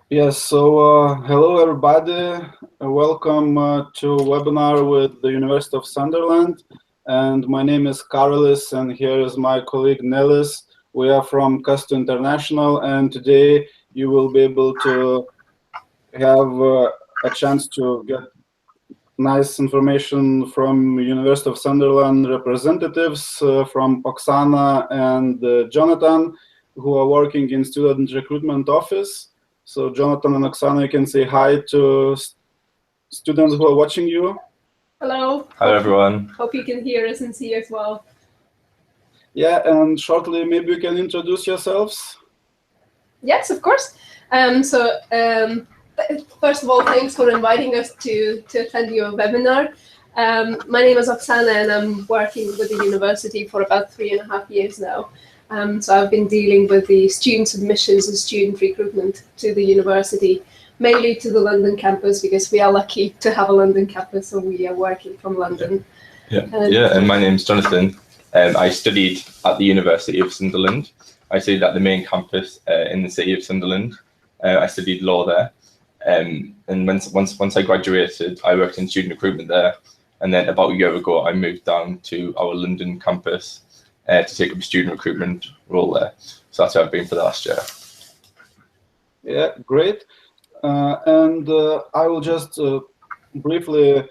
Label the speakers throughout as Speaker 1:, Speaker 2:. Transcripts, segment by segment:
Speaker 1: Yes, so hello everybody. Welcome to a webinar with the University of Sunderland. And my name is Karolis, and here is my colleague Nelis. We are from Kastu International, and today you will be able to have a chance to get nice information from University of Sunderland representatives from Oksana and Jonathan, who are working in student recruitment office. So Jonathan and Oksana, you can say hi to students who are watching you.
Speaker 2: Hello.
Speaker 3: Hello, everyone.
Speaker 2: Hope you can hear us and see as well.
Speaker 1: Yeah, and shortly, maybe you can introduce yourselves.
Speaker 2: Yes, of course. First of all, thanks for inviting us to attend your webinar. My name is Oksana, and I'm working with the university for about 3.5 years now. So I've been dealing with the student admissions and student recruitment to the university, mainly to the London campus, because we are lucky to have a London campus, so we are working from London.
Speaker 3: And my name's Jonathan. I studied at the University of Sunderland. I studied at the main campus in the city of Sunderland. I studied law there. And once I graduated, I worked in student recruitment there. And then about a year ago, I moved down to our London campus to take up a student recruitment role there. So that's where I've been for the last year.
Speaker 1: Yeah, great. And I will just briefly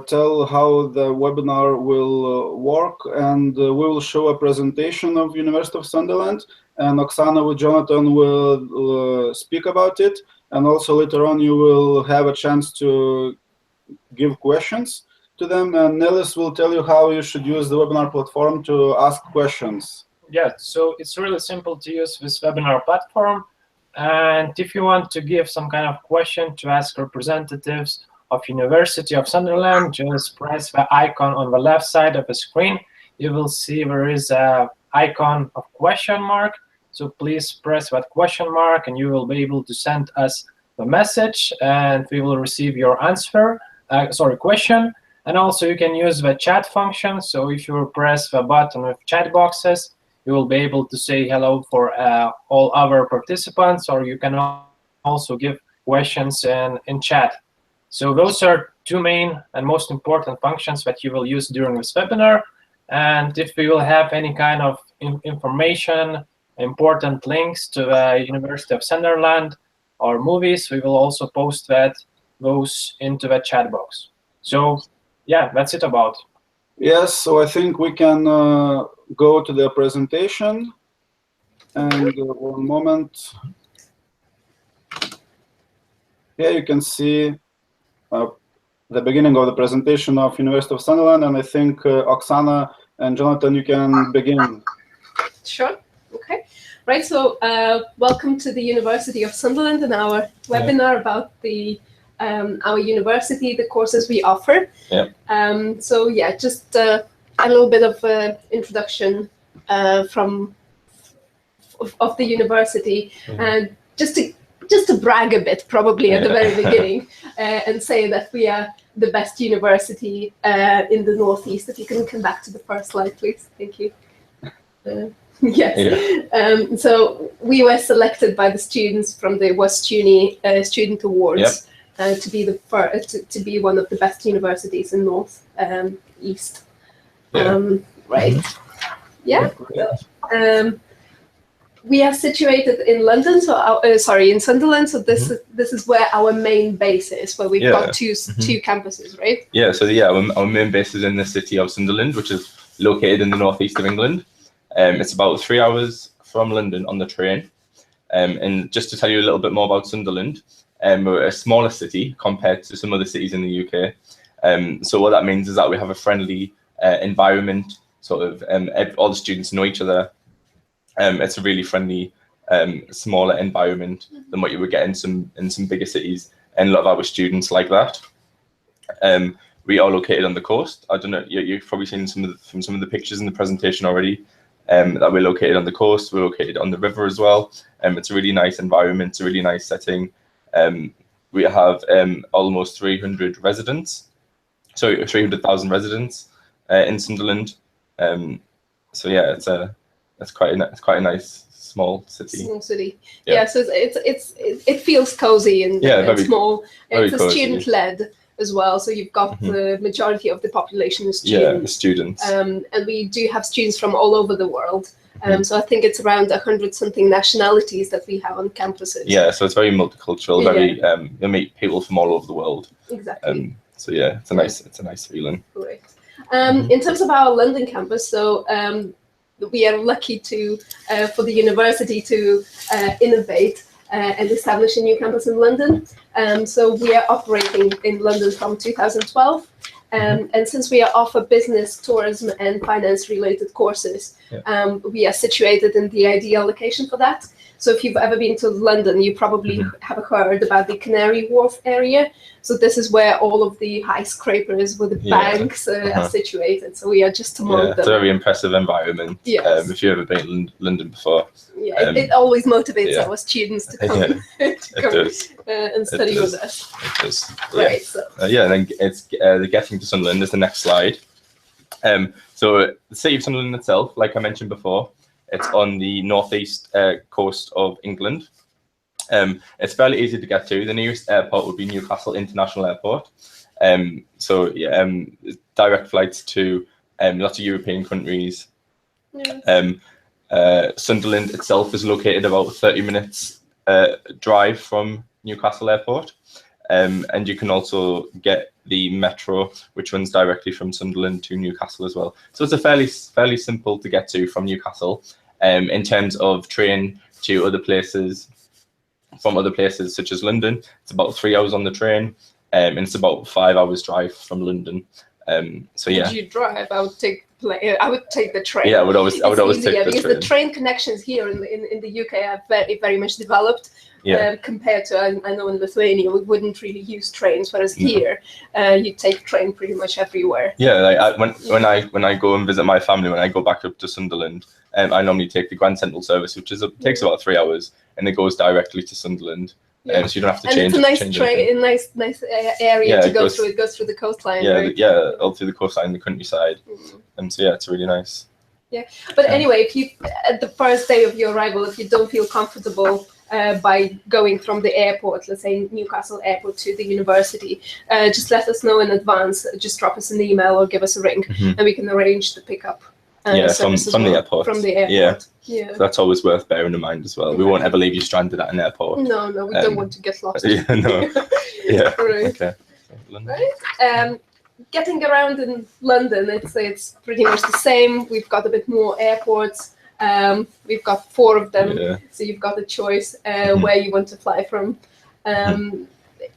Speaker 1: tell how the webinar will work, and we will show a presentation of University of Sunderland, and Oksana with Jonathan will speak about it, and also later on you will have a chance to give questions to them, and Nelis will tell you how you should use the webinar platform to ask questions.
Speaker 4: Yeah, so it's really simple to use this webinar platform, and if you want to give some kind of question to ask representatives of University of Sunderland, just press the icon on the left side of the screen. You will see there is an icon of question mark. So please press that question mark, and you will be able to send us the message, and we will receive your question. And also you can use the chat function. So if you press the button with chat boxes, you will be able to say hello for all other participants, or you can also give questions in chat. So those are two main and most important functions that you will use during this webinar. And if we will have any kind of information, important links to the University of Sunderland or movies, we will also post those into the chat box. So yeah, that's it about.
Speaker 1: Yes, so I think we can go to the presentation. And one moment. Here you can see the beginning of the presentation of University of Sunderland, and I think Oksana and Jonathan, you can begin.
Speaker 2: Sure. Okay. Right. So welcome to the University of Sunderland and our webinar about our university, the courses we offer. So yeah, just a little bit of introduction of the university, and just to brag a bit, probably at the very beginning, and say that we are the best university in the Northeast. If you can come back to the first slide, please. Thank you. Yes. So we were selected by the students from the West Uni Student Awards to be to be one of the best universities in North East. Right. Yeah. We are situated in London, so in Sunderland. So this is where our main base is, where we've got two campuses, right?
Speaker 3: Yeah. So our main base is in the city of Sunderland, which is located in the northeast of England. It's about 3 hours from London on the train. And just to tell you a little bit more about Sunderland, we're a smaller city compared to some other cities in the UK. So what that means is that we have a friendly environment. Sort of all the students know each other. It's a really friendly, smaller environment than what you would get in some bigger cities, and a lot of our students like that. We are located on the coast. I don't know, you've probably seen from some of the pictures in the presentation already, that we're located on the coast. We're located on the river as well. It's a really nice environment. It's a really nice setting. We have almost 300,000 residents in Sunderland. So yeah, it's quite a nice small city.
Speaker 2: Small city.
Speaker 3: Yeah.
Speaker 2: Yeah, so it feels cozy and,
Speaker 3: Yeah,
Speaker 2: and
Speaker 3: very-
Speaker 2: small.
Speaker 3: very
Speaker 2: It's a
Speaker 3: cozy.
Speaker 2: student-led as well, so you've got
Speaker 3: Mhm.
Speaker 2: the majority of the population is
Speaker 3: Yeah, the
Speaker 2: students.
Speaker 3: students.
Speaker 2: And we do have students from all over the world.
Speaker 3: Mhm.
Speaker 2: So I think it's around 100-something nationalities that we have on campuses.
Speaker 3: Yeah, so it's very multicultural. Very you meet people from all over the world.
Speaker 2: Exactly.
Speaker 3: So yeah, it's a nice feeling.
Speaker 2: Great.
Speaker 3: Mhm.
Speaker 2: In terms of our London campus, so we are lucky to for the university to innovate and establish a new campus in London. So we are operating in London from 2012. And since we offer business, tourism, and finance-related courses, we are situated in the ideal location for that. So if you've ever been to London, you probably have heard about the Canary Wharf area. So this is where all of the high scrapers with the banks are situated. So we are just among them.
Speaker 3: It's a very impressive environment.
Speaker 2: Yes.
Speaker 3: If you've ever been to London before.
Speaker 2: Yeah, it always motivates
Speaker 3: yeah.
Speaker 2: our students to come, and study with us.
Speaker 3: It does.
Speaker 2: Right. So.
Speaker 3: And then it's the getting to Sunderland is the next slide. So the city of Sunderland itself, like I mentioned before, it's on the northeast coast of England. It's fairly easy to get to. The nearest airport would be Newcastle International Airport. Direct flights to lots of European countries. Sunderland itself is located about 30 minutes drive from Newcastle Airport. And you can also get the metro, which runs directly from Sunderland to Newcastle as well. So it's a fairly simple to get to from Newcastle. In terms of train to other places, from other places such as London, it's about 3 hours on the train, and it's about 5 hours drive from London. So yeah.
Speaker 2: Would you drive? I would take the train.
Speaker 3: Yeah, I would always take the
Speaker 2: because
Speaker 3: train.
Speaker 2: the train connections here in the UK are very much developed. Compared to I know in Lithuania we wouldn't really use trains, whereas here you take train pretty much everywhere.
Speaker 3: Yeah, like when I go and visit my family, when I go back up to Sunderland, I normally take the Grand Central service, which takes about 3 hours, and it goes directly to Sunderland. So you don't have to change.
Speaker 2: And it's a nice train, nice area to go through. It goes through the coastline.
Speaker 3: Yeah,
Speaker 2: right?
Speaker 3: all through the coastline, the countryside, and so it's really nice.
Speaker 2: Yeah, but anyway, if you at the first day of your arrival, if you don't feel comfortable by going from the airport, let's say Newcastle Airport to the university, just let us know in advance. Just drop us an email or give us a ring, and we can arrange the pickup.
Speaker 3: From the airport.
Speaker 2: From the airport. Yeah.
Speaker 3: So that's always worth bearing in mind as well. We won't ever leave you stranded at an airport.
Speaker 2: No, we don't want to get lost.
Speaker 3: Yeah, no. Yeah.
Speaker 2: Right.
Speaker 3: Okay.
Speaker 2: Right. Getting around in London, it's pretty much the same. We've got a bit more airports. We've got 4 of them, so you've got a choice where you want to fly from. And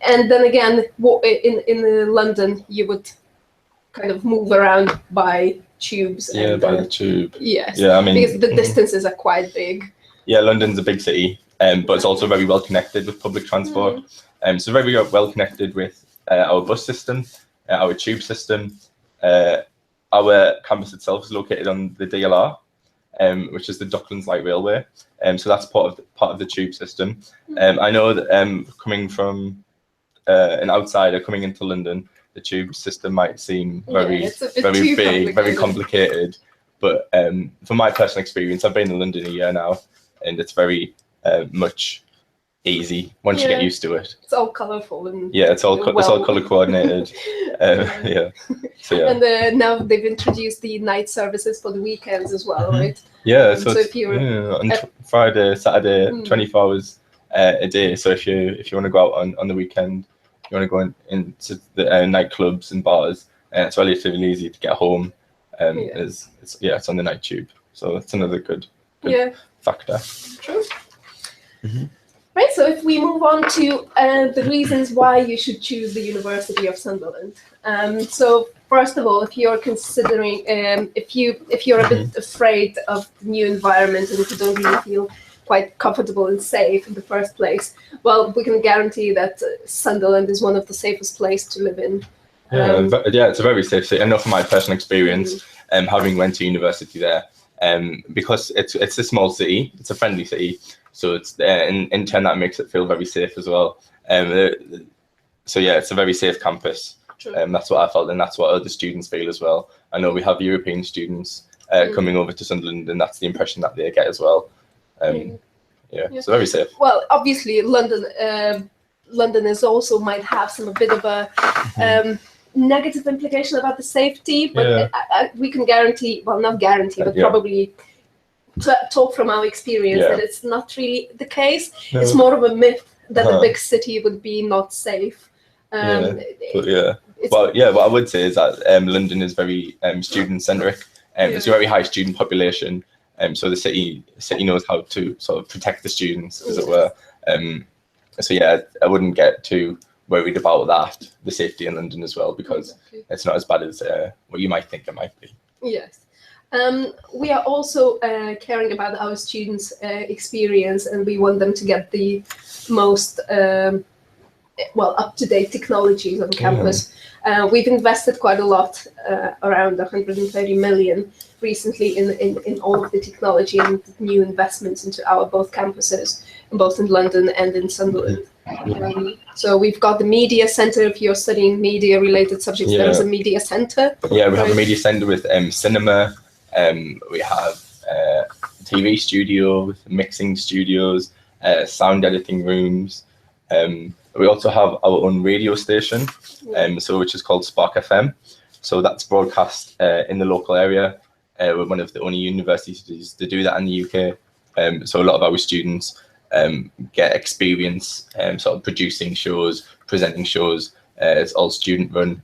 Speaker 2: then again, in London, you would kind of move around by tubes.
Speaker 3: By the tube.
Speaker 2: Yes.
Speaker 3: Yeah, I mean,
Speaker 2: because the distances are quite big.
Speaker 3: Yeah, London's a big city, but it's also very well connected with public transport. So very well connected with our bus system, our tube system. Our campus itself is located on the DLR, which is the Docklands Light Railway. So that's part of the tube system. I know that coming from an outsider coming into London, the tube system might seem very big, very complicated. But from my personal experience, I've been in London a year now, and it's very much easy once you get used to it.
Speaker 2: It's all colourful and
Speaker 3: it's all colour coordinated.
Speaker 2: And now they've introduced the night services for the weekends as well, right?
Speaker 3: Yeah, so
Speaker 2: if you're
Speaker 3: on Friday, Saturday, 24 hours a day. So if you want to go out on the weekend, you want to go into the nightclubs and bars, it's relatively easy to get home. It's on the night tube, so it's another good factor.
Speaker 2: True. Right, so if we move on to the reasons why you should choose the University of Sunderland. So first of all, if you're considering, if you're a bit afraid of the new environment and if you don't really feel quite comfortable and safe in the first place, well, we can guarantee that Sunderland is one of the safest places to live in.
Speaker 3: It's a very safe city. I know from my personal experience, having went to university there, because it's a small city, it's a friendly city, so it's in turn that makes it feel very safe as well. It's a very safe campus. That's what I felt, and that's what other students feel as well. I know we have European students coming over to Sunderland, and that's the impression that they get as well. So very safe.
Speaker 2: Well, obviously, London is also might have some a bit of a negative implication about the safety, but we can guarantee, well, not guarantee, but probably talk from our experience that it's not really the case. No. It's more of a myth that a big city would be not safe.
Speaker 3: What I would say is that London is very student-centric. It's a very high student population, so the city knows how to sort of protect the students, as it were. I wouldn't get too worried about that, the safety in London as well, because it's not as bad as what you might think it might be.
Speaker 2: Yes. We are also caring about our students' experience, and we want them to get the most up-to-date technologies on campus. We've invested quite a lot, around 130 million recently in all of the technology and new investments into our both campuses, both in London and in Sunderland. So we've got the media center. If you're studying media-related subjects, there is a media center.
Speaker 3: Yeah, we have a media center with cinema. We have TV studio with mixing studios, sound editing rooms. We also have our own radio station, which is called Spark FM. So that's broadcast in the local area. We're one of the only universities to do that in the UK. So a lot of our students get experience sort of producing shows, presenting shows. It's all student run.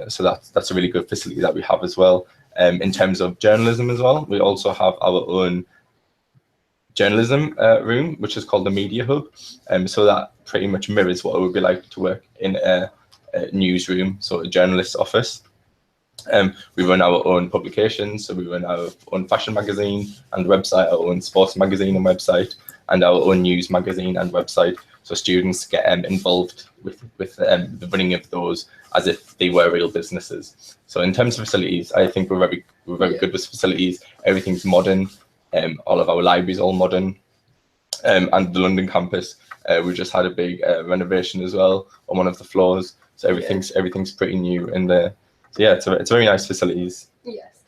Speaker 3: So that's a really good facility that we have as well. In terms of journalism as well, we also have our own journalism room, which is called the Media Hub. So that pretty much mirrors what it would be like to work in a newsroom, so a journalist's office. We run our own publications, so we run our own fashion magazine and website, our own sports magazine and website, and our own news magazine and website. So students get involved with the running of those as if they were real businesses. So in terms of facilities, I think we're very good with facilities. Everything's modern. All of our libraries all modern. And the London campus, we just had a big renovation as well on one of the floors. So everything's pretty new in there. So yeah, it's very nice facilities.
Speaker 2: Yes.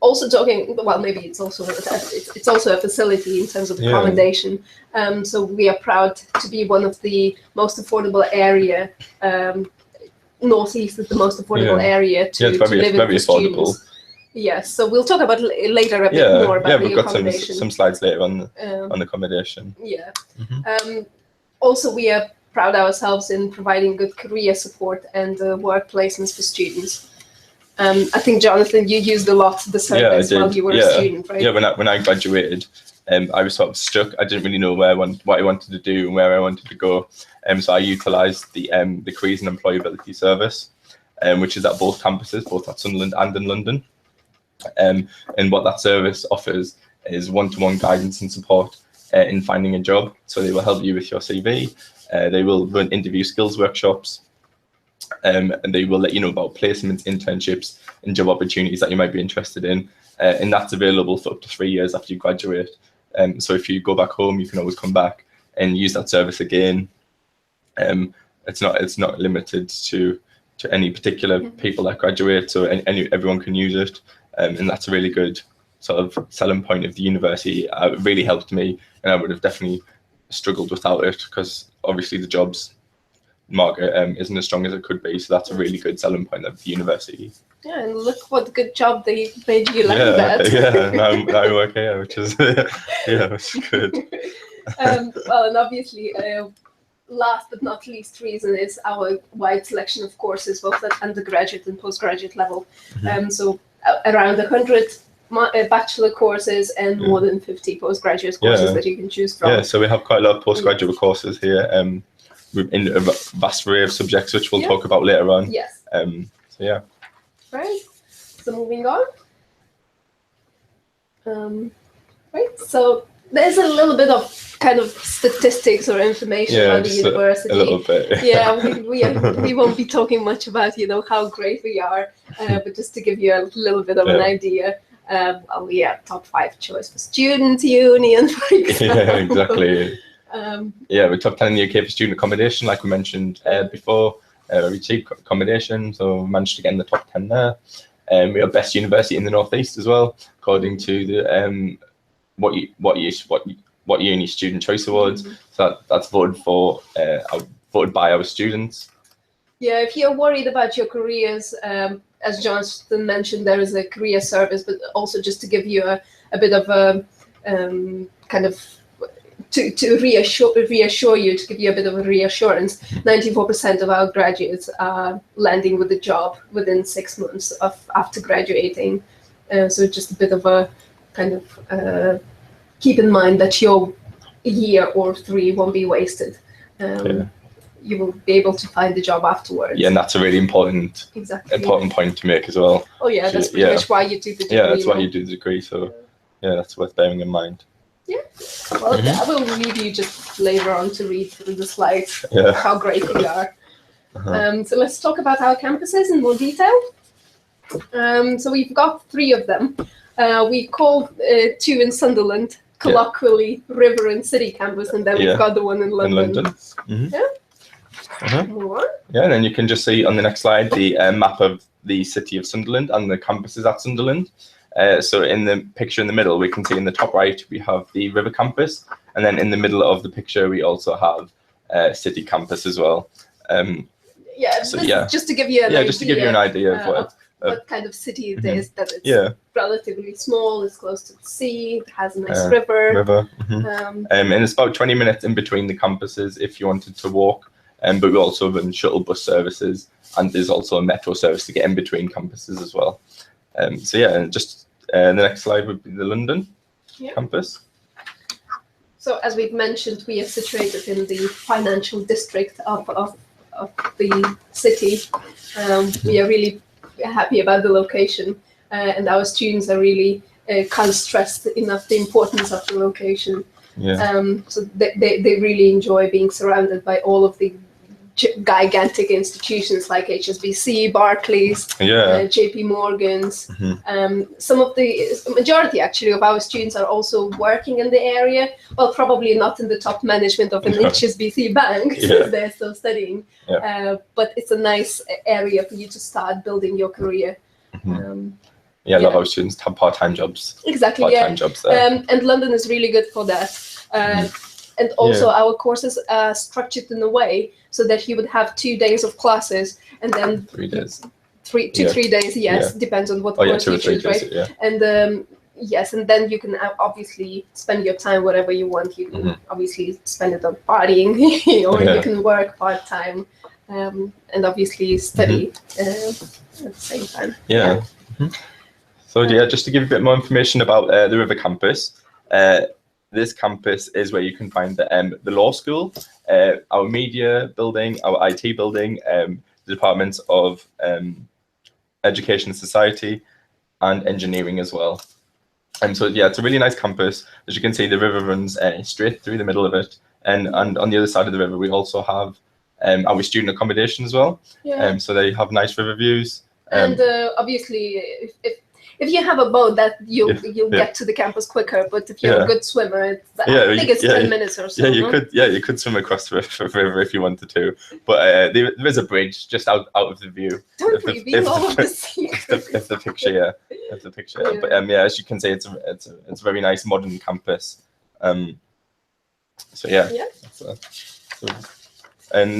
Speaker 2: Also talking, well, maybe it's also a facility in terms of accommodation. So we are proud to be one of the most affordable area. Northeast is the most affordable area to live in for students. Yes, so we'll talk about later a bit more about the accommodation.
Speaker 3: We've got some slides later on accommodation.
Speaker 2: Yeah. Also, we are proud ourselves in providing good career support and work placements for students. I think, Jonathan, you used a lot the service while you were a student, right?
Speaker 3: Yeah, when I graduated, I was sort of stuck. I didn't really know what I wanted to do and where I wanted to go. So I utilised the Careers and Employability Service, which is at both campuses, both at Sunderland and in London. And what that service offers is one-to-one guidance and support in finding a job. So they will help you with your CV. They will run interview skills workshops. And they will let you know about placements, internships, and job opportunities that you might be interested in. And that's available for up to 3 years after you graduate. So if you go back home, you can always come back and use that service again. It's not limited to any particular people that graduate, so everyone can use it. And that's a really good sort of selling point of the university. It really helped me, and I would have definitely struggled without it, because obviously the jobs market isn't as strong as it could be. So that's a really good selling point of the university.
Speaker 2: Yeah, and look what good job they made you land that.
Speaker 3: Now I work here, which is which is good.
Speaker 2: Well, and obviously, last but not least reason is our wide selection of courses, both at undergraduate and postgraduate level. So around 100 bachelor courses and more than 50 postgraduate courses that you can choose from.
Speaker 3: Yeah, so we have quite a lot of postgraduate courses here. In a vast array of subjects, which we'll talk about later on.
Speaker 2: Yes.
Speaker 3: So yeah.
Speaker 2: Right. So moving on. Right. So there's a little bit of kind of statistics or information about the university.
Speaker 3: A little bit.
Speaker 2: Yeah, we won't be talking much about how great we are, but just to give you a little bit of an idea. We are top 5 choice for student union, for example.
Speaker 3: Yeah, exactly. We're top 10 in the UK for student accommodation, like we mentioned before. We cheap accommodation, so we managed to get in the top 10 there. We are best university in the Northeast as well, according to the what uni student choice awards. So that's voted by our students.
Speaker 2: Yeah, if you're worried about your careers, as Johnston mentioned, there is a career service, but also just to give you a bit of a kind of to reassure you, to give you a bit of a reassurance. 94% of our graduates are landing with a job within 6 months after graduating. So just a bit of a kind of keep in mind that your year or 3 won't be wasted. You will be able to find a job afterwards.
Speaker 3: Yeah, and that's a really important point to make as well.
Speaker 2: Oh yeah, that's pretty much why you do the degree.
Speaker 3: Yeah, that's why you do the degree. So yeah, that's worth bearing in mind.
Speaker 2: Yeah. Well, I will leave you just later on to read through the slides. How great we are. So let's talk about our campuses in more detail. So we've got 3 of them. We call 2 in Sunderland, colloquially River and City campus, and then we've got the one in London. Move on.
Speaker 3: Yeah, and then you can just see on the next slide the map of the city of Sunderland and the campuses at Sunderland. So in the picture in the middle, we can see in the top right, we have the River campus. And then in the middle of the picture, we also have City campus as well.
Speaker 2: Just to give you an idea
Speaker 3: of
Speaker 2: what kind of city it is, that it's relatively small, it's close to the sea, it has a nice river.
Speaker 3: And it's about 20 minutes in between the campuses if you wanted to walk. But we also run shuttle bus services, and there's also a metro service to get in between campuses as well. So yeah, just the next slide would be the London campus.
Speaker 2: So as we've mentioned, we are situated in the financial district of the city. We are really happy about the location, and our students are really can't stress enough the importance of the location. So they really enjoy being surrounded by all of the gigantic institutions like HSBC, Barclays, JP Morgan's. Some of the majority actually of our students are also working in the area. Well, probably not in the top management of an HSBC bank since they're still studying. But it's a nice area for you to start building your career.
Speaker 3: A lot of our students have part-time jobs.
Speaker 2: Exactly,
Speaker 3: part-time jobs there.
Speaker 2: And London is really good for that. And also our courses are structured in a way so that you would have 2 days of classes and then
Speaker 3: 3 days.
Speaker 2: 3 days, depends on what course you choose, right? And and then you can obviously spend your time whatever you want. You can obviously spend it on partying, or you can work part-time and obviously study at the same time.
Speaker 3: So just to give a bit more information about the River campus. This campus is where you can find the law school, our media building, our IT building, the departments of education and society, and engineering as well. So it's a really nice campus. As you can see, the river runs straight through the middle of it, and on the other side of the river, we also have our student accommodation as well. So they have nice river views.
Speaker 2: And obviously, if you have a boat, that you'll get to the campus quicker. But if you're a good swimmer, I think it's 10 minutes or so.
Speaker 3: You could swim across the river if you wanted to. But there is a bridge just out of the view.
Speaker 2: Don't reveal all of the secrets.
Speaker 3: If the picture, But as you can see, it's a very nice modern campus. And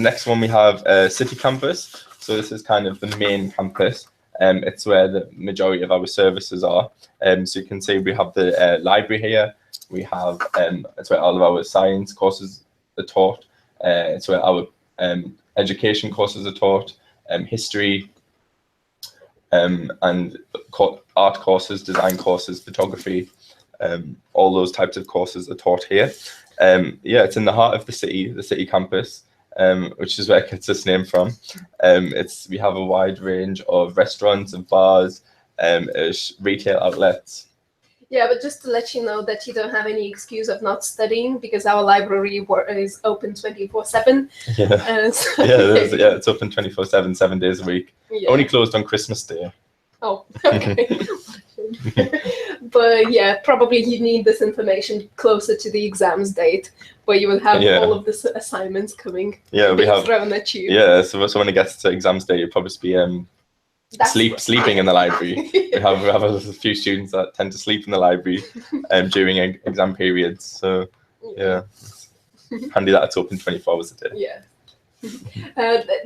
Speaker 3: next one we have City campus. So this is kind of the main campus. It's where the majority of our services are. So you can see we have the library here. We have it's where all of our science courses are taught. It's where our education courses are taught, history, and art courses, design courses, photography. All those types of courses are taught here. It's in the heart of the city campus. Which is where it gets its name from. We have a wide range of restaurants and bars, retail outlets.
Speaker 2: Yeah, but just to let you know that you don't have any excuse of not studying, because our library is open 24/7. It's
Speaker 3: open 24/7, 7 days a week. Only closed on Christmas Day.
Speaker 2: Oh, okay. But probably you need this information closer to the exams date, where you will have all of the assignments coming.
Speaker 3: We have
Speaker 2: thrown at you.
Speaker 3: So when it gets to exams day, you'll probably be sleeping in the library. we have a few students that tend to sleep in the library during exam periods. So yeah, it's handy that it's open 24 hours a day.
Speaker 2: Yeah.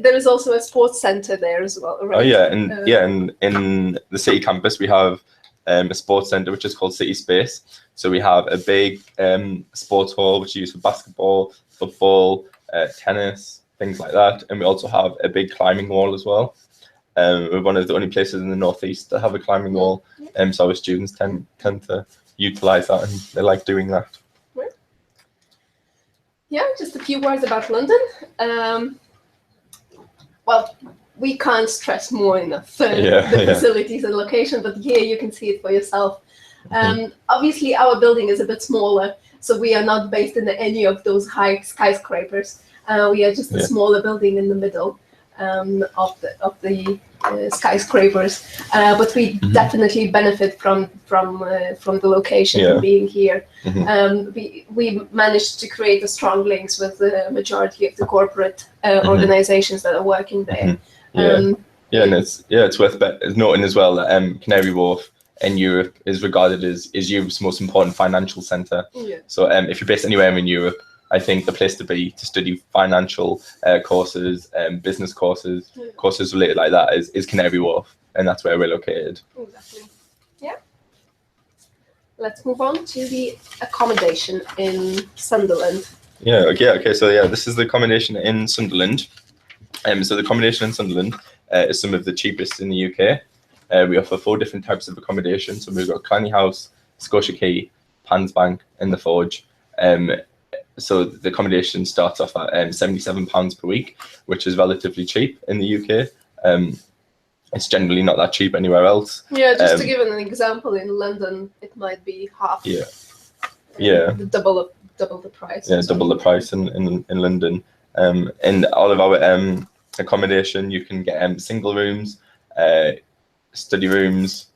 Speaker 2: There is also a sports center there as well, right?
Speaker 3: Oh yeah, and in the city campus we have a sports center which is called City Space. So we have a big sports hall which is used for basketball, football, tennis, things like that, and we also have a big climbing wall as well. We're one of the only places in the northeast that have a climbing wall, so our students tend to utilize that, and they like doing that.
Speaker 2: Yeah, just a few words about London. Well, we can't stress more enough the facilities and location, but here you can see it for yourself. Obviously, our building is a bit smaller, so we are not based in any of those high skyscrapers. We are just a smaller building in the middle of the skyscrapers, but we definitely benefit from the location and being here. We managed to create a strong links with the majority of the corporate organizations that are working there.
Speaker 3: And it's worth noting as well that Canary Wharf in Europe is regarded as Europe's most important financial centre. So if you're based anywhere in Europe, I think the place to be to study financial courses, business courses, courses related like that is Canary Wharf, and that's where we're located.
Speaker 2: Exactly. Yeah. Let's move on to the accommodation in Sunderland.
Speaker 3: Okay. So this is the accommodation in Sunderland. So the accommodation in Sunderland is some of the cheapest in the UK. We offer 4 different types of accommodation. So we've got Clanny House, Scotia Quay, Pansbank, and the Forge. So the accommodation starts off at £77 per week, which is relatively cheap in the UK. It's generally not that cheap anywhere else.
Speaker 2: Yeah, just to give an example, in London it might be half. Double the price.
Speaker 3: Yeah, double the price in London. In all of our accommodation, you can get single rooms, study rooms,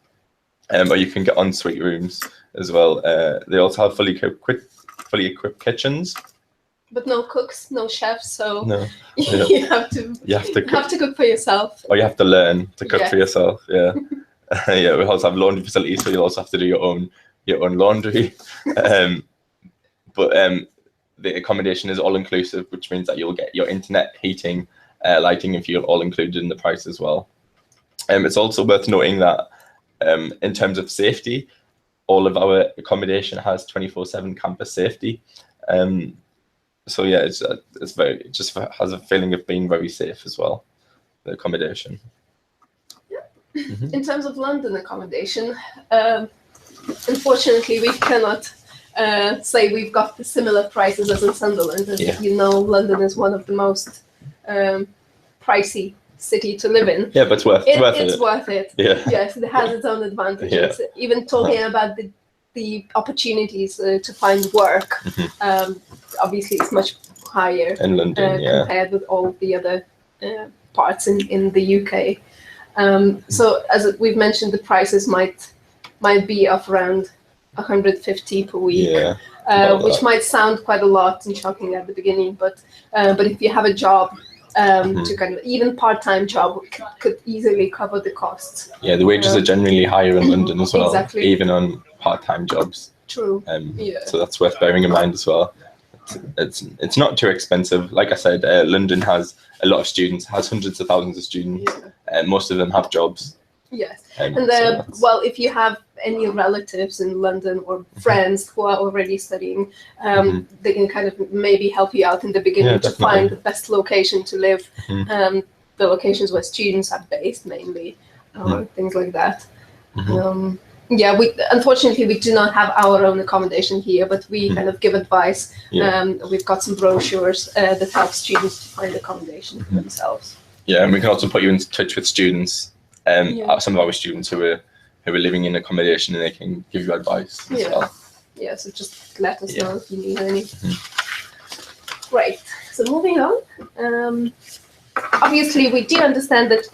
Speaker 3: or you can get ensuite rooms as well. They also have fully equipped kitchens,
Speaker 2: but no cooks, no chefs. So
Speaker 3: no,
Speaker 2: you have to cook for yourself,
Speaker 3: or you have to learn to cook for yourself. Yeah. We also have laundry facilities, so you'll also have to do your own laundry. But the accommodation is all inclusive, which means that you'll get your internet, heating, lighting and fuel all included in the price as well. It's also worth noting that in terms of safety, all of our accommodation has 24/7 campus safety. So yeah, it just has a feeling of being very safe as well, the accommodation.
Speaker 2: In terms of London accommodation, unfortunately we cannot say we've got the similar prices as in Sunderland. As you know, London is one of the most pricey city to live in.
Speaker 3: Yeah, but it's worth
Speaker 2: it.
Speaker 3: Yeah.
Speaker 2: Yes, it has its own advantages. Even talking about the opportunities to find work, obviously it's much higher
Speaker 3: in London
Speaker 2: compared with all the other parts in the UK. So as we've mentioned, the prices might be of around 150 per week, which might sound quite a lot and shocking at the beginning, but if you have a job, to kind of even part-time job could easily cover the costs.
Speaker 3: Yeah, the wages are generally higher in London as well,
Speaker 2: exactly.
Speaker 3: Even on part-time jobs.
Speaker 2: True.
Speaker 3: So that's worth bearing in mind as well. It's not too expensive. Like I said, London has a lot of students, has hundreds of thousands of students, and most of them have jobs.
Speaker 2: Yes, well, if you have any relatives in London or friends who are already studying, they can kind of maybe help you out in the beginning to find the best location to live, the locations where students are based mainly, things like that. Unfortunately we do not have our own accommodation here, but we kind of give advice. We've got some brochures that help students to find accommodation for themselves. Yeah,
Speaker 3: and we can also put you in touch with students. Some of our students who are living in accommodation, and they can give you advice as well.
Speaker 2: Yeah, so just let us know if you need any. Right, so moving on. Obviously, we do understand that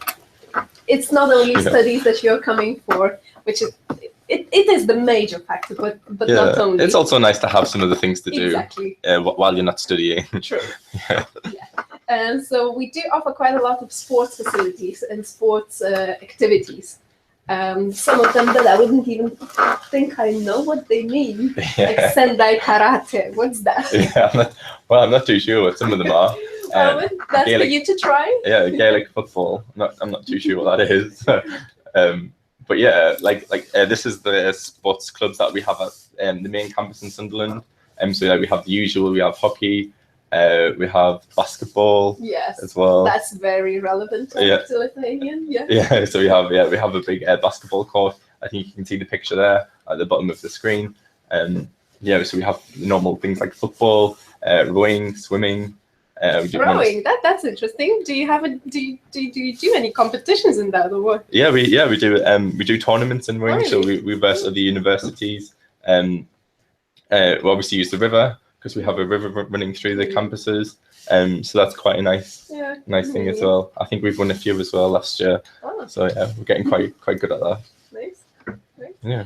Speaker 2: it's not only studies that you're coming for, which is it is the major factor, but not only.
Speaker 3: It's also nice to have some of the things to do while you're not studying.
Speaker 2: True. And so we do offer quite a lot of sports facilities and sports activities. Some of them that I wouldn't even think I know what they mean. Like Sendai Karate. What's that?
Speaker 3: Yeah, I'm not too sure what some of them are.
Speaker 2: That's Gaelic, for you to try.
Speaker 3: Yeah, Gaelic football. I'm not too sure what that is. But yeah, this is the sports clubs that we have at the main campus in Sunderland. So yeah, we have the usual. We have hockey. We have basketball.
Speaker 2: Yes,
Speaker 3: as well.
Speaker 2: That's very relevant to Lithuanian. Yeah.
Speaker 3: Yeah. So we have a big basketball court. I think you can see the picture there at the bottom of the screen. Yeah. So we have normal things like football, rowing, swimming.
Speaker 2: Rowing. That's interesting. Do you have do you do any competitions in that or what?
Speaker 3: Yeah, we do. We do tournaments in rowing.
Speaker 2: Really?
Speaker 3: So we verse other universities. We obviously use the river, because we have a river running through the campuses, so that's quite a nice thing as well. I think we've won a few as well last year, so yeah, we're getting quite good at that.
Speaker 2: Nice.
Speaker 3: Yeah.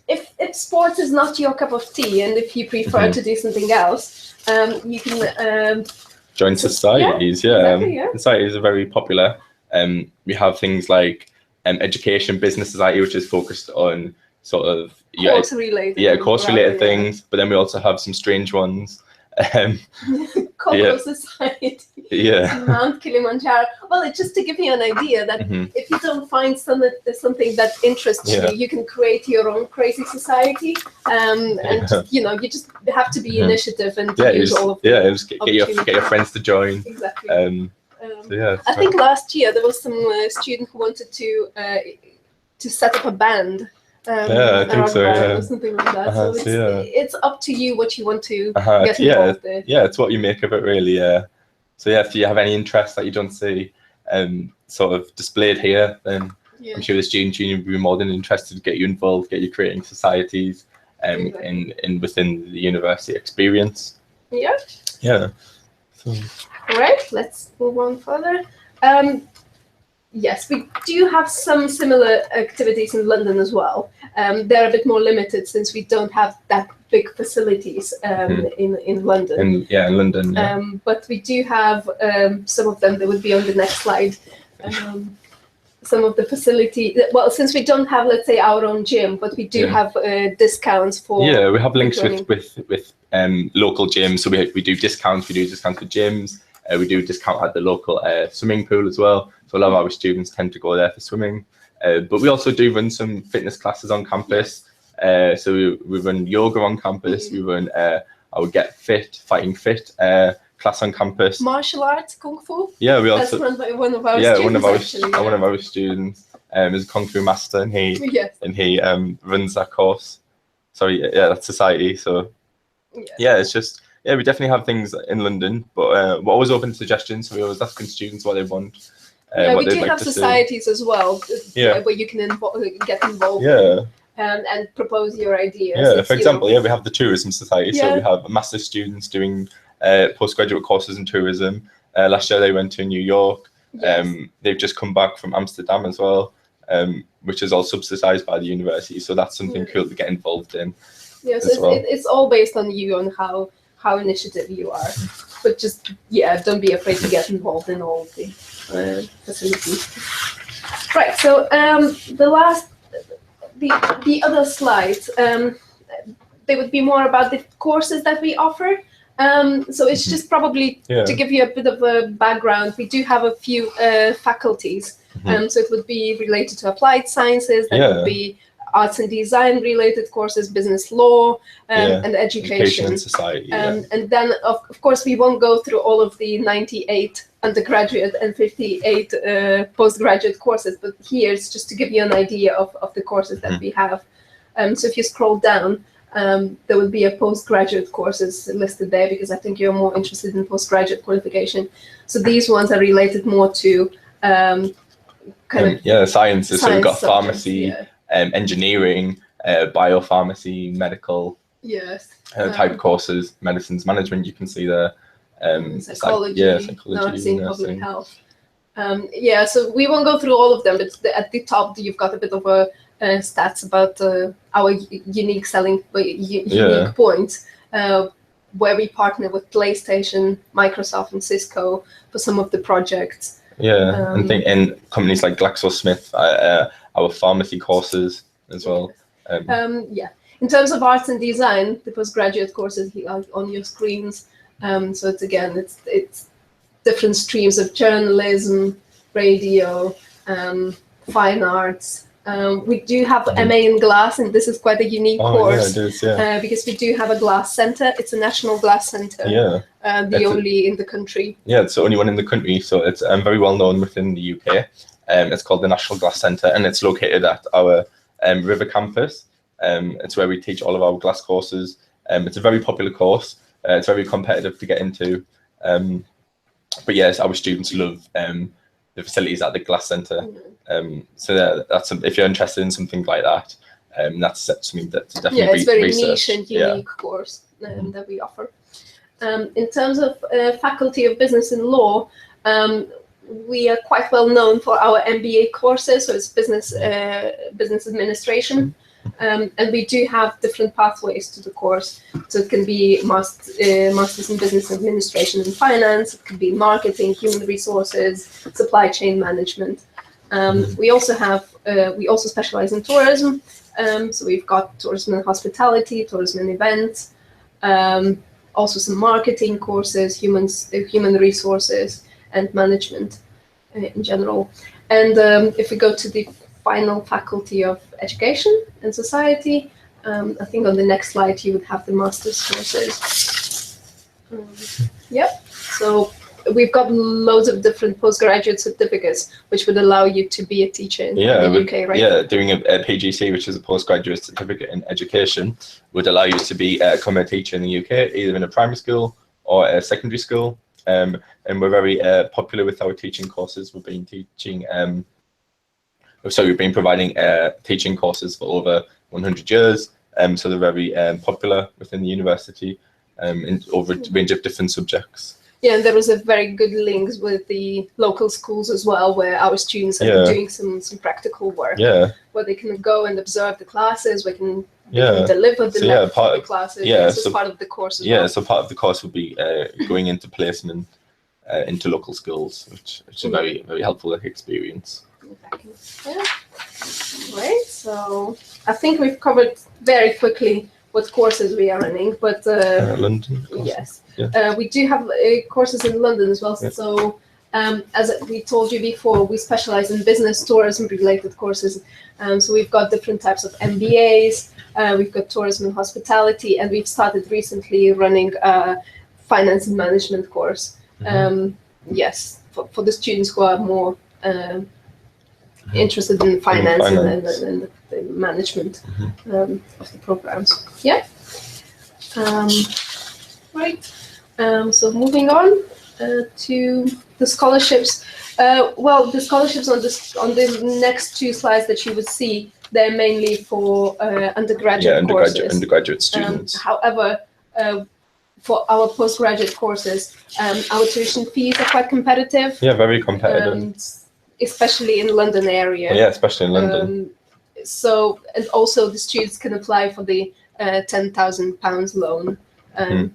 Speaker 2: If sports is not your cup of tea, and if you prefer to do something else, you can
Speaker 3: join societies. Societies are very popular. We have things like education, business society, which is focused on sort of course-related things, but then we also have some strange ones.
Speaker 2: Cocoa Society, Mount Kilimanjaro. Well, it's just to give you an idea that if you don't find something that interests you, you can create your own crazy society, and you just have to be initiative and use all of them.
Speaker 3: Just get your friends to join.
Speaker 2: Exactly.
Speaker 3: I
Speaker 2: think last year there was some student who wanted to set up a band.
Speaker 3: I think so.
Speaker 2: Or something like that. So it's up to you what you want to get involved in.
Speaker 3: Yeah, it's what you make of it, really. So yeah, if you have any interest that you don't see sort of displayed here, then I'm sure the student union would be more than interested to get you involved, get you creating societies in within the university experience.
Speaker 2: Yeah.
Speaker 3: Yeah. So.
Speaker 2: All right, let's move on further. Yes, we do have some similar activities in London as well. They're a bit more limited since we don't have that big facilities in London.
Speaker 3: In London.
Speaker 2: But we do have some of them that would be on the next slide. Some of the facility. Well, since we don't have, let's say, our own gym, but we do have discounts for.
Speaker 3: Yeah, we have links with local gyms. So we do discounts. We do discounts for gyms. We do discount at the local swimming pool as well. So a lot of our students tend to go there for swimming. But we also do run some fitness classes on campus. So we run yoga on campus. We run our Get Fit, Fighting Fit class on campus.
Speaker 2: Martial arts, Kung Fu?
Speaker 3: Yeah, we also.
Speaker 2: That's run by one of our students.
Speaker 3: One of our students is a Kung Fu master, and he runs that course. Sorry, that's society. So it's just. Yeah, we definitely have things in London, but we're always open to suggestions. So we're always asking students what they want.
Speaker 2: We do have societies as well, where you can get involved and propose your ideas.
Speaker 3: Yeah, for example, we have the tourism society. So we have master's students doing postgraduate courses in tourism. Last year they went to New York. They've just come back from Amsterdam as well, which is all subsidized by the university. So that's something cool to get involved in.
Speaker 2: Yeah, so it's all based on you and how initiative you are, but just don't be afraid to get involved in all of the facilities. Right. So the other slides, they would be more about the courses that we offer. So it's just probably to give you a bit of a background. We do have a few faculties, so it would be related to applied sciences. That would be arts and design related courses, business law, and education
Speaker 3: and society.
Speaker 2: And then, of course, we won't go through all of the 98 undergraduate and 58 postgraduate courses, but here it's just to give you an idea of the courses that we have. So if you scroll down, there will be a postgraduate courses listed there, because I think you're more interested in postgraduate qualification. So these ones are related more to
Speaker 3: sciences. So we've got pharmacy, engineering, biopharmacy, medical type courses, medicines management. You can see there.
Speaker 2: Psychology, nursing, public health.
Speaker 3: Nursing.
Speaker 2: So we won't go through all of them, but at the top you've got a bit of a stats about our unique selling unique points. where we partner with PlayStation, Microsoft, and Cisco for some of the projects.
Speaker 3: Yeah, and companies like GlaxoSmith, our pharmacy courses as well.
Speaker 2: Yeah. In terms of arts and design, the postgraduate courses are on your screens. So it's different streams of journalism, radio, fine arts. We do have MA in Glass, and this is quite a unique course.
Speaker 3: Yeah, it is, yeah.
Speaker 2: Because we do have a glass center. It's a national glass center.
Speaker 3: Yeah.
Speaker 2: The only in the country.
Speaker 3: Yeah, it's the only one in the country, so it's very well known within the UK. It's called the National Glass Centre, and it's located at our River campus. It's where we teach all of our glass courses. It's a very popular course. It's very competitive to get into. But yes, our students love the facilities at the Glass Centre. So that's if you're interested in something like that, that's something that's definitely
Speaker 2: it's very
Speaker 3: research.
Speaker 2: niche and unique course that we offer. In terms of Faculty of Business and Law, we are quite well known for our MBA courses, so it's business administration. And we do have different pathways to the course. So it can be Masters in Business Administration and Finance, it could be Marketing, Human Resources, Supply Chain Management. We also specialize in tourism. So we've got Tourism and Hospitality, Tourism and Events, also some marketing courses, human resources, and management in general. And if we go to the final Faculty of Education and Society, I think on the next slide you would have the master's courses. So we've got loads of different postgraduate certificates which would allow you to be a teacher in the UK, right?
Speaker 3: Yeah, doing a PGC, which is a postgraduate certificate in education, would allow you to become a teacher in the UK, either in a primary school or a secondary school. And we're very popular with our teaching courses. We've been providing teaching courses for over 100 years. So they're very popular within the university in over a range of different subjects.
Speaker 2: Yeah, and there was a very good links with the local schools as well, where our students have been doing some practical work. Where they can go and observe the classes, they can deliver the classes. So part of the course as well.
Speaker 3: So part of the course would be going into placement into local schools, which is a very, very helpful experience.
Speaker 2: Exactly. Right, so I think we've covered very quickly what courses we are running, but
Speaker 3: London.
Speaker 2: Yes. We do have courses in London as well. So as we told you before, we specialize in business, tourism related courses. So we've got different types of MBAs. We've got tourism and hospitality, and we've started recently running a finance and management course. Yes, for the students who are more interested in finance. And the management of the programs. Right. So moving on to the scholarships. Well, the scholarships on the next two slides that you would see, they're mainly for undergraduate courses.
Speaker 3: Undergraduate students.
Speaker 2: However, for our postgraduate courses, our tuition fees are quite competitive.
Speaker 3: Yeah, very competitive.
Speaker 2: Especially in London area.
Speaker 3: Yeah, especially in London.
Speaker 2: So, and also the students can apply for the £10,000 loan,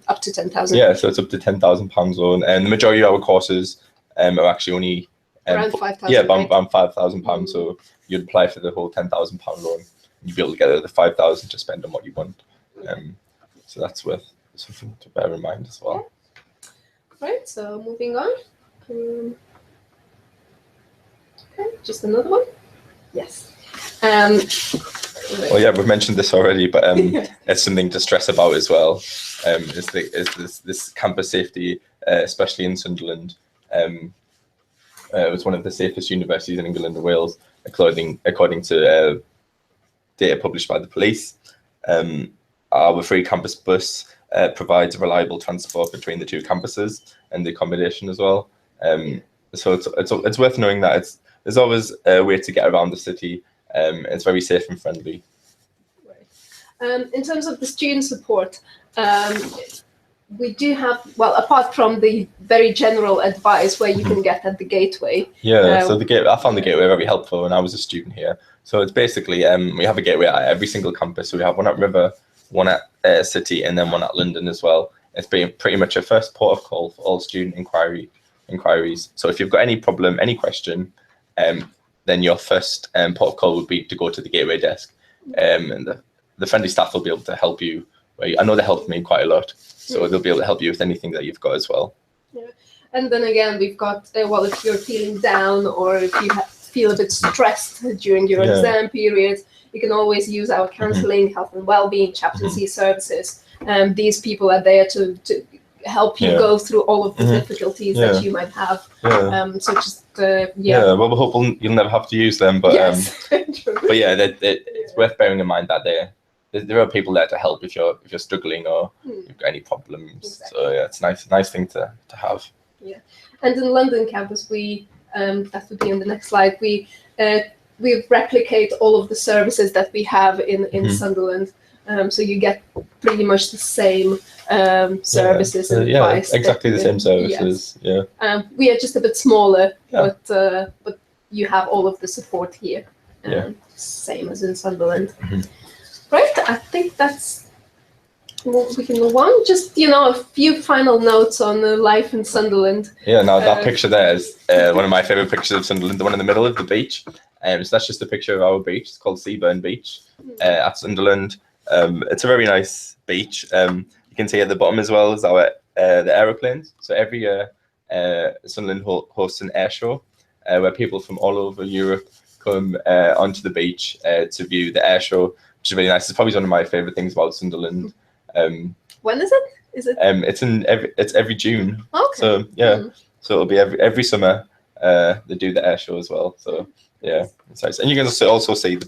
Speaker 2: up to 10,000.
Speaker 3: Yeah, so it's up to £10,000 loan, and the majority of our courses are actually only
Speaker 2: around £5,000.
Speaker 3: Yeah, around £5,000. So you'd apply for the whole £10,000 loan, and you'd be able to get the £5,000 to spend on what you want. So that's worth something to bear in mind as well.
Speaker 2: Right. So moving on. Okay, just another one. Yes.
Speaker 3: Well, yeah, we've mentioned this already, but it's something to stress about as well. Is this campus safety, especially in Sunderland. It was one of the safest universities in England and Wales, according to data published by the police. Our free campus bus provides reliable transport between the two campuses and the accommodation as well. So it's worth knowing that there's always a way to get around the city. It's very safe and friendly.
Speaker 2: Right. In terms of the student support, we do have, well, apart from the very general advice where you can get at the gateway.
Speaker 3: Yeah, so I found the gateway very helpful when I was a student here. So it's basically, we have a gateway at every single campus. So we have one at River, one at City, and then one at London as well. It's pretty much a first port of call for all student inquiries. So if you've got any problem, any question, then your first port of call would be to go to the gateway desk, and the friendly staff will be able to help you. I know they helped me quite a lot, so they'll be able to help you with anything that you've got as well.
Speaker 2: Yeah. And then again, we've got, well, if you're feeling down or if you feel a bit stressed during your exam period, you can always use our counseling, health and well-being, chaplaincy services. These people are there to help you go through all of the difficulties that you might have. So just,
Speaker 3: well, we hope you'll never have to use them, but but yeah, it's worth bearing in mind that there are people there to help if you're struggling or you've got any problems. Exactly. So yeah, it's a nice thing to have.
Speaker 2: Yeah, and in London campus, we that would be on the next slide. We replicate all of the services that we have in Sunderland. So you get pretty much the same services and advice.
Speaker 3: Exactly the same services.
Speaker 2: Yes. We are just a bit smaller, but you have all of the support here. Same as in Sunderland. Right, I think that's we can move on. Just a few final notes on life in Sunderland.
Speaker 3: Yeah, now that picture there is one of my favorite pictures of Sunderland, the one in the middle of the beach. So that's just a picture of our beach. It's called Seaburn Beach at Sunderland. It's a very nice beach. You can see at the bottom as well is our the aeroplanes. So every year Sunderland hosts an air show where people from all over Europe come onto the beach to view the air show, which is really nice. It's probably one of my favorite things about Sunderland.
Speaker 2: When is it? Is it?
Speaker 3: It's every June.
Speaker 2: Okay.
Speaker 3: So so it'll be every summer. They do the air show as well. So yeah, it's nice. And you can also see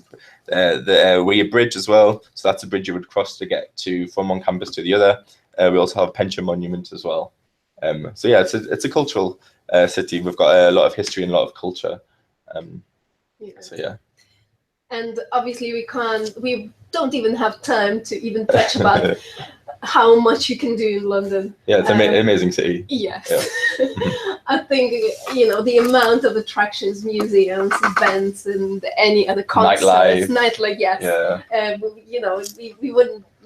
Speaker 3: the Weir Bridge as well. So that's a bridge you would cross to get from one campus to the other. We also have Pension Monument as well. So yeah, it's a cultural city. We've got a lot of history and a lot of culture. So yeah.
Speaker 2: And obviously we don't even have time to even touch about how much you can do in London.
Speaker 3: Yeah, it's an amazing city.
Speaker 2: Yes. Yeah. I think, the amount of attractions, museums, events, and any other concerts, nightlife, yes.
Speaker 3: Yeah.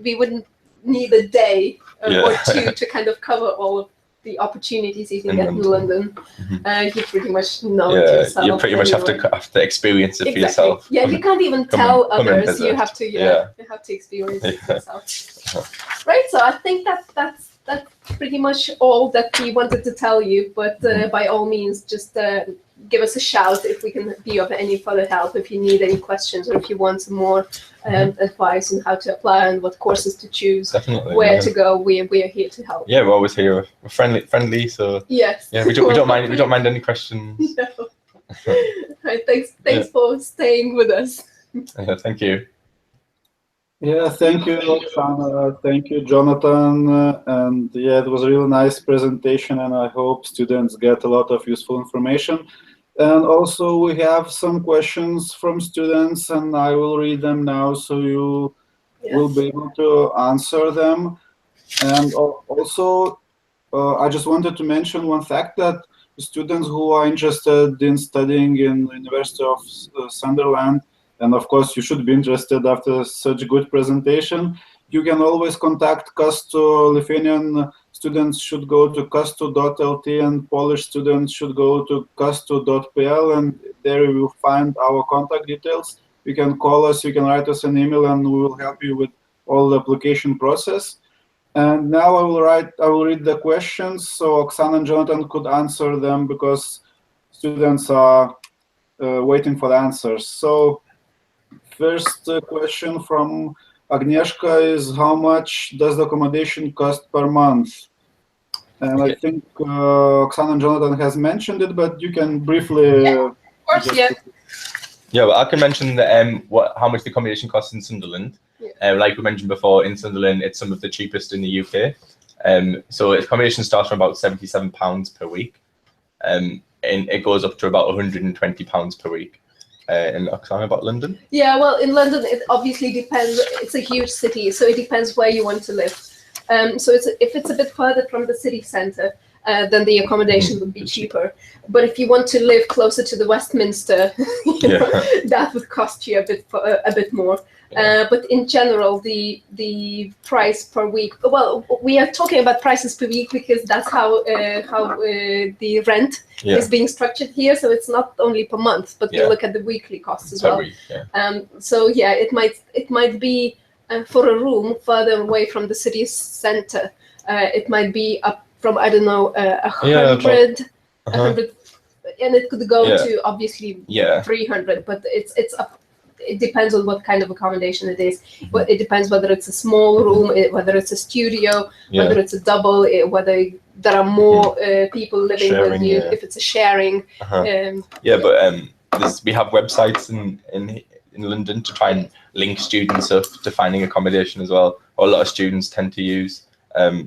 Speaker 2: We wouldn't need a day or two to kind of cover all of the opportunities you can get in London. You pretty much know it yourself.
Speaker 3: You pretty much have to experience it for yourself.
Speaker 2: Yeah, you can't even tell others. You have to. You have to experience it yourself. Right. So I think that's pretty much all that we wanted to tell you. But by all means, just give us a shout if we can be of any further help. If you need any questions or if you want some more advice on how to apply and what courses to choose, where to go, we are here to help.
Speaker 3: Yeah, we're always here. We're friendly. So
Speaker 2: yes.
Speaker 3: Yeah, we don't mind. We don't mind any questions.
Speaker 2: No. Right. Thanks for staying with us.
Speaker 3: Thank you.
Speaker 1: Yeah, thank you, Oksana. Thank you, Jonathan. And yeah, it was a really nice presentation, and I hope students get a lot of useful information. And also, we have some questions from students, and I will read them now, so you will be able to answer them. And also, I just wanted to mention one fact that students who are interested in studying in the University of Sunderland, and of course, you should be interested after such a good presentation, you can always contact Kastu. Lithuanian students should go to kastu.lt and Polish students should go to kastu.pl, and there you will find our contact details. You can call us, you can write us an email, and we will help you with all the application process. And now I will read the questions so Oksana and Jonathan could answer them because students are waiting for the answers. So first question from Agnieszka is, how much does the accommodation cost per month? And I think Oksana and Jonathan has mentioned it, but you can briefly...
Speaker 2: of course,
Speaker 3: Yeah, well, I can mention how much the accommodation costs in Sunderland. Like we mentioned before, in Sunderland, it's some of the cheapest in the UK. So accommodation starts from about £77 per week. And it goes up to about £120 per week. In Oksana, about London? Yeah,
Speaker 2: well, in London, it obviously depends. It's a huge city, so it depends where you want to live. So if it's a bit further from the city centre, then the accommodation would be cheaper. But if you want to live closer to the Westminster, that would cost you a bit more. But in general, the price per week. Well, we are talking about prices per week because that's how the rent is being structured here. So it's not only per month, but we look at the weekly costs as well.
Speaker 3: Week,
Speaker 2: so yeah, it might be for a room further away from the city center. It might be up from, I don't know, 100, 100, and it could go to obviously 300. But it's up. It depends on what kind of accommodation it is. But it depends whether it's a small room, whether it's a studio, whether it's a double, whether there are more people living with you, if it's a sharing.
Speaker 3: But we have websites in London to try and link students up to finding accommodation as well. Or a lot of students tend to use.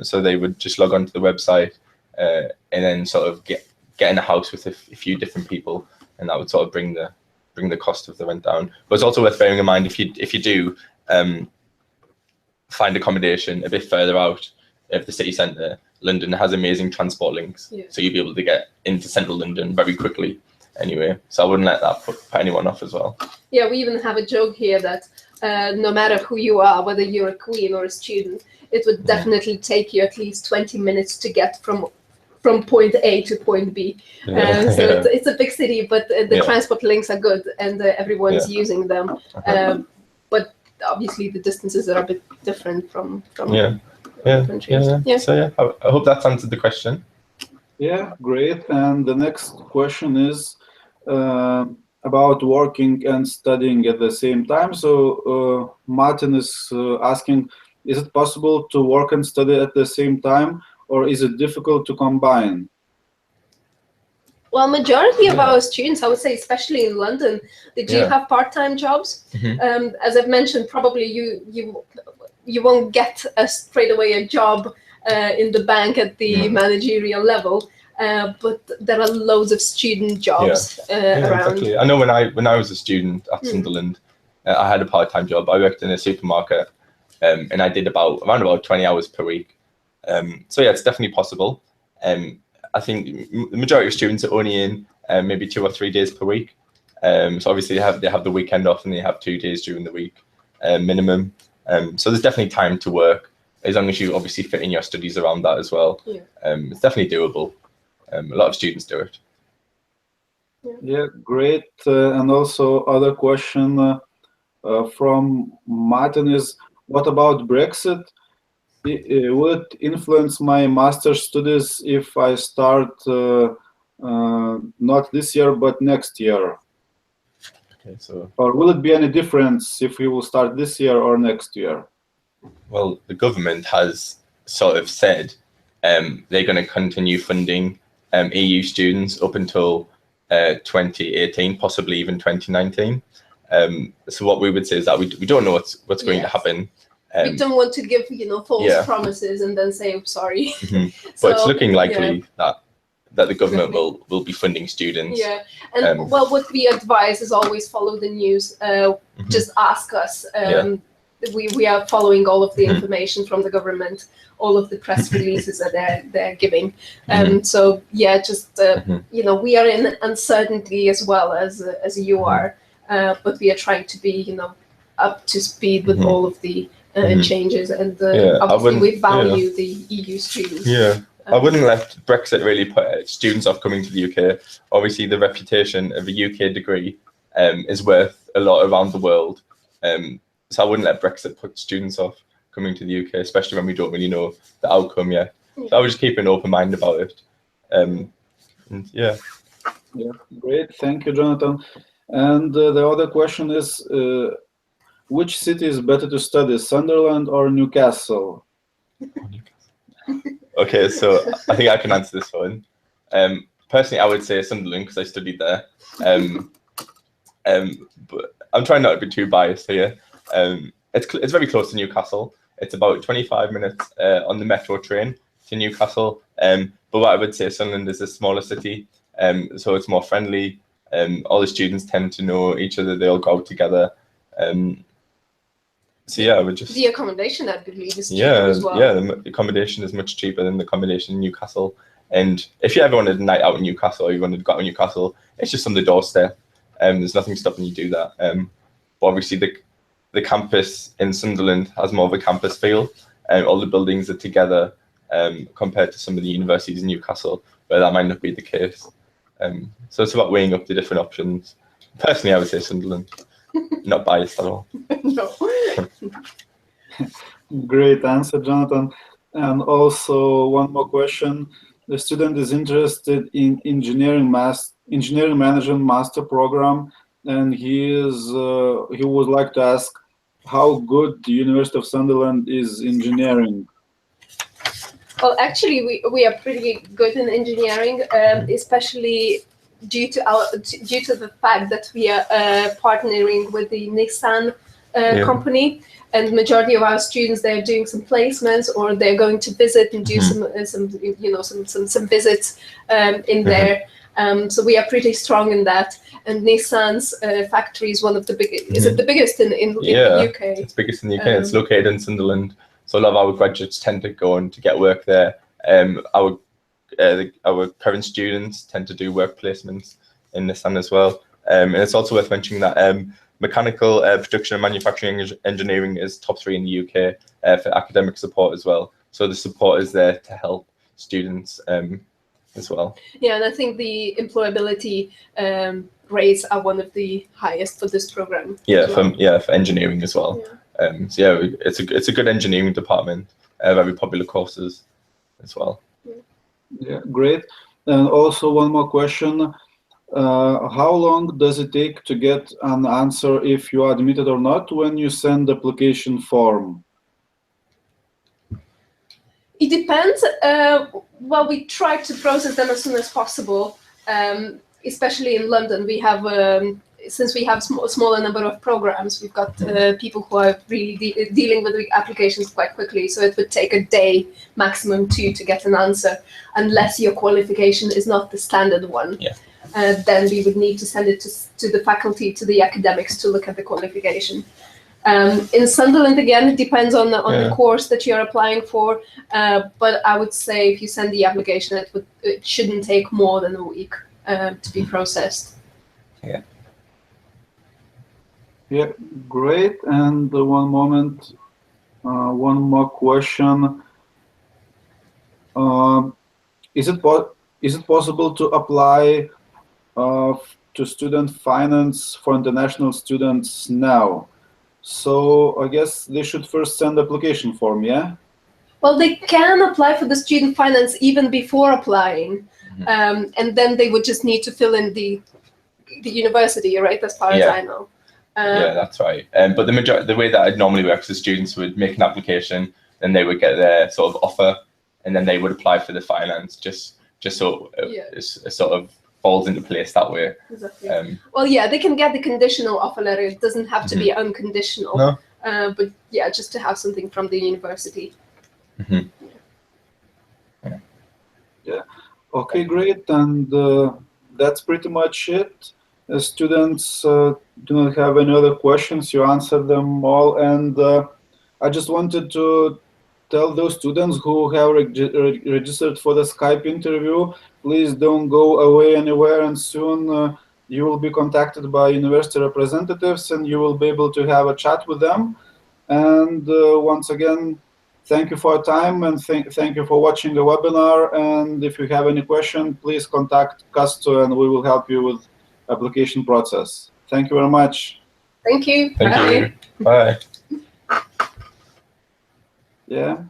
Speaker 3: So they would just log onto the website and then sort of get in a house with a few different people, and that would sort of bring the cost of the rent down. But it's also worth bearing in mind if you do find accommodation a bit further out of the city centre, London has amazing transport links, so you'll be able to get into central London very quickly. Anyway, so I wouldn't let that put anyone off as well.
Speaker 2: Yeah, we even have a joke here that no matter who you are, whether you're a queen or a student, it would definitely take you at least 20 minutes to get from point A to point B. So it's a big city, but the transport links are good and everyone's using them. But obviously the distances are a bit different from countries.
Speaker 3: So I hope that's answered the question.
Speaker 1: Yeah, great. And the next question is about working and studying at the same time. So Martin is asking, is it possible to work and study at the same time, or is it difficult to combine?
Speaker 2: Well, majority of our students, I would say, especially in London, they do have part-time jobs. As I've mentioned, probably you won't get straight away a job in the bank at the managerial level, but there are loads of student jobs around.
Speaker 3: Exactly. I know when I was a student at Sunderland, I had a part-time job. I worked in a supermarket, and I did around about 20 hours per week. So yeah, it's definitely possible. I think the majority of students are only in maybe 2 or 3 days per week. So obviously they have the weekend off and they have 2 days during the week minimum. So there's definitely time to work as long as you obviously fit in your studies around that as well. It's definitely doable. A lot of students do it.
Speaker 1: Yeah, great. And also other question from Martin is, what about Brexit? Will it influence my master's studies if I start not this year but next year?
Speaker 3: Okay, so.
Speaker 1: Or will it be any difference if we will start this year or next year?
Speaker 3: Well, the government has sort of said they're going to continue funding EU students up until 2018, possibly even 2019. So what we would say is that we don't know what's going to happen.
Speaker 2: We don't want to give false promises and then say, oh, sorry.
Speaker 3: But it's looking likely that the government will be funding students.
Speaker 2: Yeah, and well, what we advise is always follow the news. Just ask us. We are following all of the information from the government, all of the press releases that they're giving. So yeah, just we are in uncertainty as well as you are, but we are trying to be up to speed with all of the changes, and obviously we value the EU students.
Speaker 3: I wouldn't let Brexit really put students off coming to the UK. Obviously, the reputation of a UK degree is worth a lot around the world. So I wouldn't let Brexit put students off coming to the UK, especially when we don't really know the outcome yet. So I would just keep an open mind about it. Yeah,
Speaker 1: great. Thank you, Jonathan. And the other question is, which city is better to study, Sunderland or Newcastle?
Speaker 3: Okay, so I think I can answer this one. Personally, I would say Sunderland because I studied there. But I'm trying not to be too biased here. It's very close to Newcastle. It's about 25 minutes on the metro train to Newcastle. But what I would say, Sunderland is a smaller city, so it's more friendly. All the students tend to know each other. They all go out together. So yeah, I would just...
Speaker 2: The accommodation, I believe, is cheaper as well.
Speaker 3: Yeah, the accommodation is much cheaper than the accommodation in Newcastle. And if you ever wanted a night out in Newcastle, or you wanted to go out in Newcastle, it's just on the doorstep. There's nothing stopping you do that. But obviously, the the campus in Sunderland has more of a campus feel, and all the buildings are together compared to some of the universities in Newcastle, where that might not be the case. So it's about weighing up the different options. Personally, I would say Sunderland. Not biased at all.
Speaker 2: No.
Speaker 1: Great answer, Jonathan. And also one more question. The student is interested in engineering management master program, and he would like to ask how good the University of Sunderland is engineering.
Speaker 2: Well, actually, we are pretty good in engineering, especially due to the fact that we are partnering with the Nissan company, and majority of our students, they're doing some placements or they're going to visit and do some visits in there. So we are pretty strong in that. And Nissan's factory is one of the biggest. Is it the biggest in the UK?
Speaker 3: It's biggest in the UK. It's located in Sunderland. So a lot of our graduates tend to go on to get work there. Our current students tend to do work placements in Nissan as well. And it's also worth mentioning that mechanical production and manufacturing engineering is top 3 in the UK for academic support as well. So the support is there to help students as well.
Speaker 2: Yeah, and I think the employability rates are one of the highest for this program.
Speaker 3: Yeah, for engineering as well.
Speaker 2: Yeah.
Speaker 3: So yeah, it's a good engineering department. Very popular courses as well.
Speaker 1: Yeah, great. And also one more question. How long does it take to get an answer if you are admitted or not when you send the application form?
Speaker 2: It depends. Well, we try to process them as soon as possible, especially in London. We have, since we have a smaller number of programs, we've got people who are really dealing with the applications quite quickly. So it would take a day, maximum 2, to get an answer, unless your qualification is not the standard one.
Speaker 3: Yeah.
Speaker 2: Then we would need to send it to the faculty, to the academics, to look at the qualification. In Sunderland, again, it depends on the course that you're applying for. But I would say if you send the application, it shouldn't take more than a week to be processed.
Speaker 3: Yeah.
Speaker 1: Yeah, great. And one moment, one more question. Is it possible to apply to student finance for international students now? So I guess they should first send the application form, yeah?
Speaker 2: Well, they can apply for the student finance even before applying, and then they would just need to fill in the university, right? As far as I know.
Speaker 3: Yeah, that's right. But the way that it normally works is students would make an application, then they would get their sort of offer, and then they would apply for the finance, just so it sort of falls into place that way.
Speaker 2: Exactly. Well, yeah, they can get the conditional offer letter. It doesn't have to be unconditional.
Speaker 3: No.
Speaker 2: But yeah, just to have something from the university.
Speaker 1: Yeah. Okay, great. And that's pretty much it. Students do not have any other questions. You answered them all. And I just wanted to tell those students who have registered for the Skype interview, please don't go away anywhere, and soon you will be contacted by university representatives and you will be able to have a chat with them. And once again, thank you for your time, and thank you for watching the webinar. And if you have any question, please contact Kastu and we will help you with application process. Thank you very much.
Speaker 2: Thank you.
Speaker 3: Thank you. Bye.
Speaker 1: Yeah.